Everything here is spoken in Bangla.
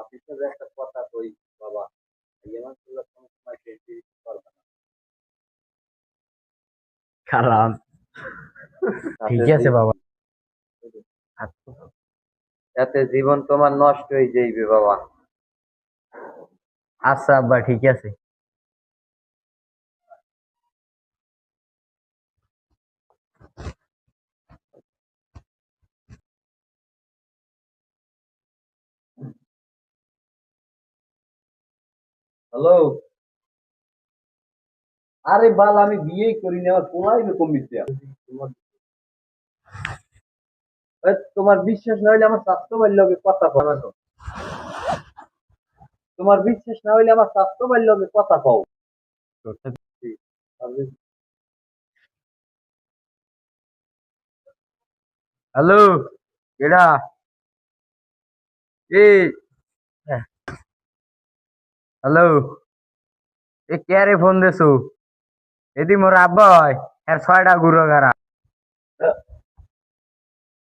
আপনার যে একটা কথা কই বাবা, এই মানুষগুলো কোনো সময় টেনশন করবে না। খারাপ। ঠিক আছে বাবা। এতে জীবন তোমার নষ্ট হয়ে যাইবে বাবা। আচ্ছা আব্বা, ঠিক আছে। হ্যালো, আরে বাল আমি বিয়েই করিনি, আমার পোলাই এরকম মিথ্যে। তোমার বিশ্বাস না হইলে আমার স্বাস্থ্য বাড়ির লগে কথা কও। তোমার বিশ্বাস না হইলে আমার স্বাস্থ্য বাড়ির লগে কথা কও। হ্যালো, কেডা? এই হ্যালো, এ কে রে ফোন দেছু? এদি মোর আব্বা হয়, এর 6টা গুরু গারা।